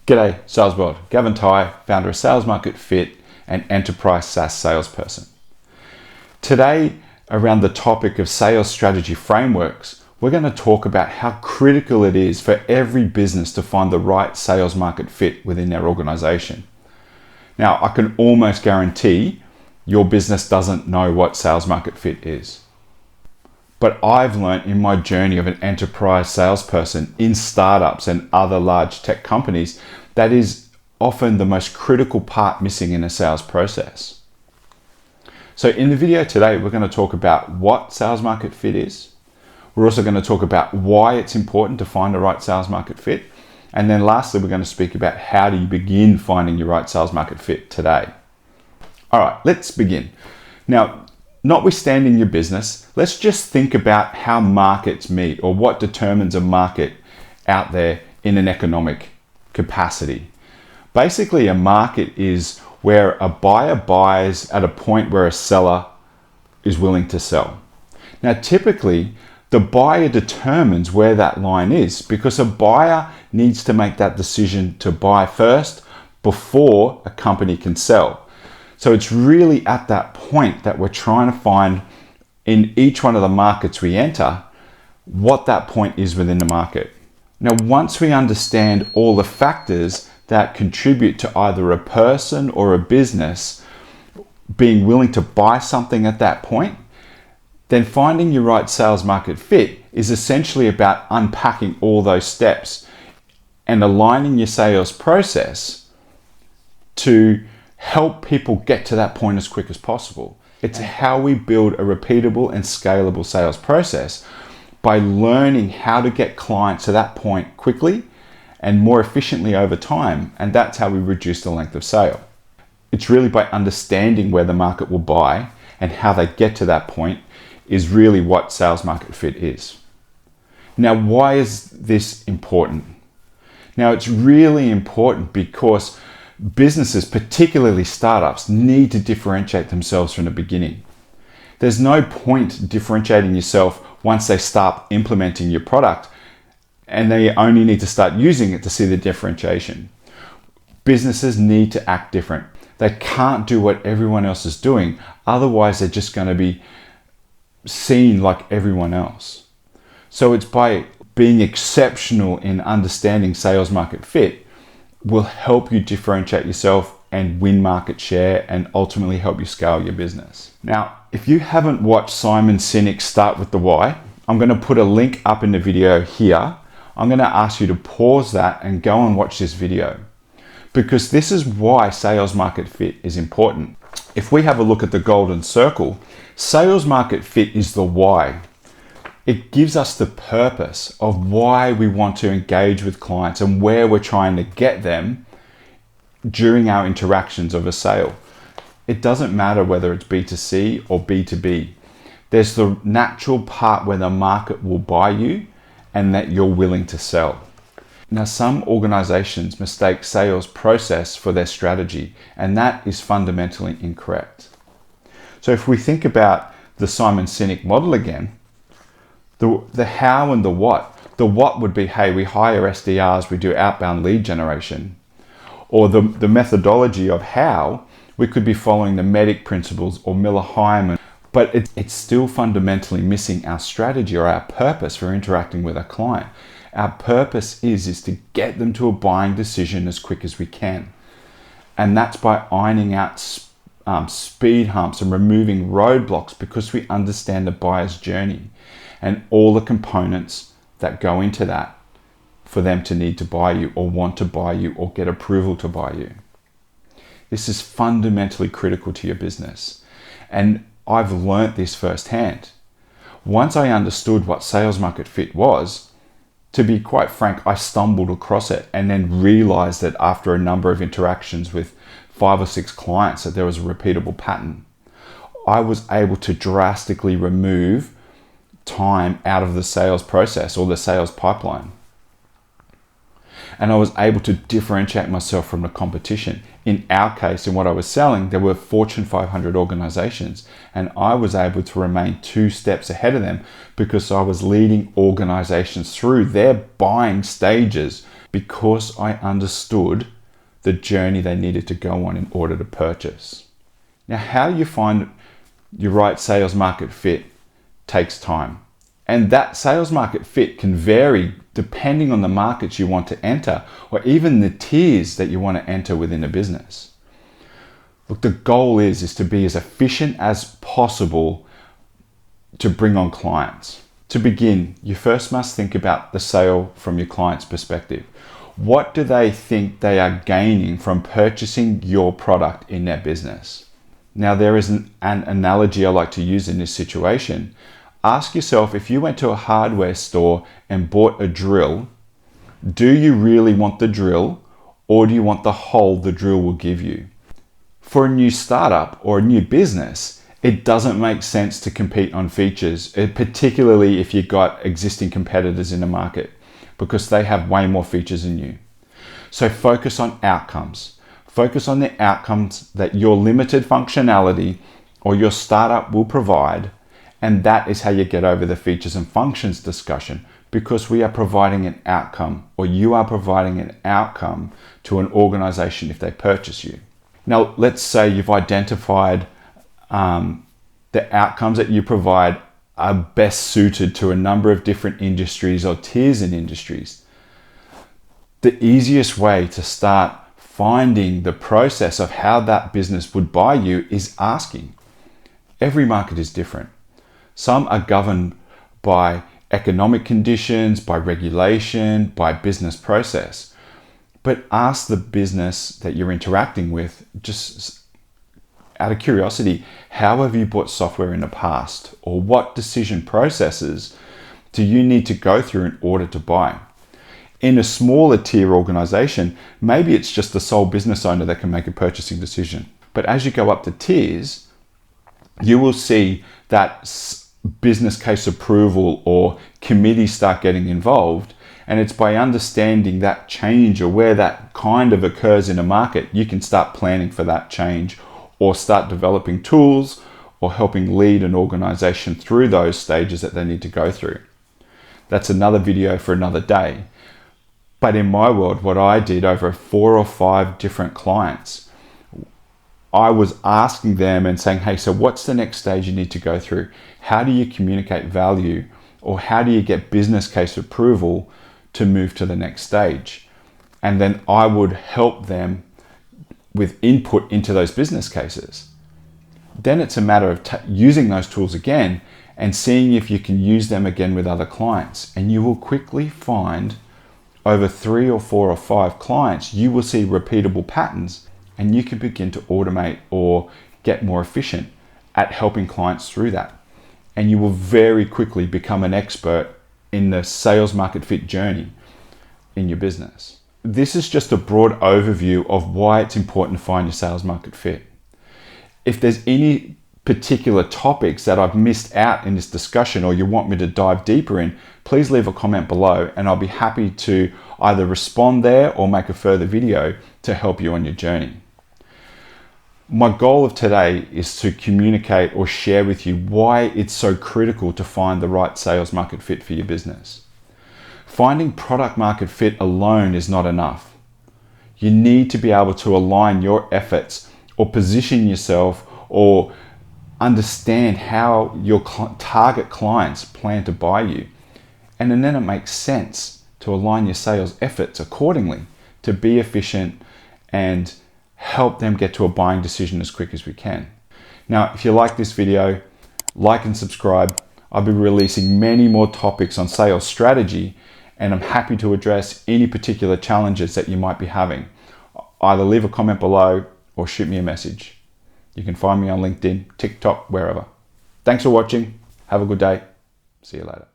G'day, Sales World. Gavin Ty, founder of Sales Market Fit and enterprise SaaS salesperson. Today, around the topic of sales strategy frameworks, we're going to talk about how critical it is for every business to find the right sales market fit within their organization. Now, I can almost guarantee your business doesn't know what sales market fit is. But I've learned in my journey of an enterprise salesperson in startups and other large tech companies that is often the most critical part missing in a sales process. So in the video today, we're going to talk about what sales market fit is. We're also going to talk about why it's important to find the right sales market fit. And then lastly, we're going to speak about how do you begin finding your right sales market fit today. All right, let's begin. Now, notwithstanding your business, let's just think about how markets meet or what determines a market out there in an economic capacity. Basically, a market is where a buyer buys at a point where a seller is willing to sell. Now, typically, the buyer determines where that line is because a buyer needs to make that decision to buy first before a company can sell. So it's really at that point that we're trying to find in each one of the markets we enter, what that point is within the market. Now, once we understand all the factors that contribute to either a person or a business being willing to buy something at that point, then finding your right sales market fit is essentially about unpacking all those steps and aligning your sales process to help people get to that point as quick as possible. It's how we build a repeatable and scalable sales process by learning how to get clients to that point quickly and more efficiently over time. And that's how we reduce the length of sale. It's really by understanding where the market will buy and how they get to that point is really what sales market fit is. Now, why is this important? Now, it's really important because businesses, particularly startups, need to differentiate themselves from the beginning. There's no point differentiating yourself once they start implementing your product and they only need to start using it to see the differentiation. Businesses need to act different. They can't do what everyone else is doing. Otherwise, they're just going to be seen like everyone else. So it's by being exceptional in understanding sales market fit will help you differentiate yourself and win market share and ultimately help you scale your business. Now, if you haven't watched Simon Sinek's Start with the Why, I'm going to put a link up in the video here. I'm going to ask you to pause that and go and watch this video because this is why sales market fit is important. If we have a look at the golden circle, sales market fit is the why. It gives us the purpose of why we want to engage with clients and where we're trying to get them during our interactions of a sale. It doesn't matter whether it's B2C or B2B. There's the natural part where the market will buy you and that you're willing to sell. Now, some organizations mistake sales process for their strategy, and that is fundamentally incorrect. So if we think about the Simon Sinek model again, the how and the what would be, hey, we hire SDRs, we do outbound lead generation. Or the methodology of how, we could be following the MEDDIC principles or Miller-Hyman, but it's still fundamentally missing our strategy or our purpose for interacting with a client. Our purpose is to get them to a buying decision as quick as we can. And that's by ironing out speed humps and removing roadblocks because we understand the buyer's journey and all the components that go into that for them to need to buy you or want to buy you or get approval to buy you. This is fundamentally critical to your business. And I've learnt this firsthand. Once I understood what sales market fit was, to be quite frank, I stumbled across it and then realized that after a number of interactions with 5 or 6 clients that there was a repeatable pattern. I was able to drastically remove time out of the sales process or the sales pipeline. and I was able to differentiate myself from the competition. In our case, in what I was selling, there were Fortune 500 organizations, and I was able to remain 2 steps ahead of them because I was leading organizations through their buying stages because I understood the journey they needed to go on in order to purchase. Now, how you find your right sales market fit takes time. And that sales market fit can vary depending on the markets you want to enter or even the tiers that you want to enter within a business. Look, the goal is to be as efficient as possible to bring on clients. To begin, you first must think about the sale from your client's perspective. What do they think they are gaining from purchasing your product in their business? Now, there is an analogy I like to use in this situation. Ask yourself, if you went to a hardware store and bought a drill, do you really want the drill, or do you want the hole the drill will give you? For a new startup or a new business, it doesn't make sense to compete on features, particularly if you've got existing competitors in the market, because they have way more features than you. So focus on outcomes. Focus on the outcomes that your limited functionality or your startup will provide. And that is how you get over the features and functions discussion, because we are providing an outcome, or you are providing an outcome to an organization if they purchase you. Now, let's say you've identified the outcomes that you provide are best suited to a number of different industries or tiers in industries. The easiest way to start finding the process of how that business would buy you is asking. Every market is different. Some are governed by economic conditions, by regulation, by business process. But ask the business that you're interacting with, just out of curiosity, how have you bought software in the past? Or what decision processes do you need to go through in order to buy? In a smaller tier organization, maybe it's just the sole business owner that can make a purchasing decision. But as you go up the tiers, you will see that business case approval or committees start getting involved, and it's by understanding that change or where that kind of occurs in a market, you can start planning for that change or start developing tools or helping lead an organization through those stages that they need to go through. That's another video for another day. But in my world, what I did over 4 or 5 different clients, I was asking them and saying, hey, so what's the next stage you need to go through? How do you communicate value, or how do you get business case approval to move to the next stage? And then I would help them with input into those business cases. Then it's a matter of using those tools again and seeing if you can use them again with other clients. And you will quickly find over 3 or 4 or 5 clients, you will see repeatable patterns, and you can begin to automate or get more efficient at helping clients through that. And you will very quickly become an expert in the sales market fit journey in your business. This is just a broad overview of why it's important to find your sales market fit. If there's any particular topics that I've missed out in this discussion, or you want me to dive deeper in, please leave a comment below and I'll be happy to either respond there or make a further video to help you on your journey. My goal of today is to communicate or share with you why it's so critical to find the right sales market fit for your business. Finding product market fit alone is not enough. You need to be able to align your efforts or position yourself or understand how your target clients plan to buy you. And then it makes sense to align your sales efforts accordingly to be efficient and help them get to a buying decision as quick as we can. Now, if you like this video, like and subscribe. I'll be releasing many more topics on sales strategy, and I'm happy to address any particular challenges that you might be having. Either leave a comment below or shoot me a message. You can find me on LinkedIn, TikTok, wherever. Thanks for watching. Have a good day. See you later.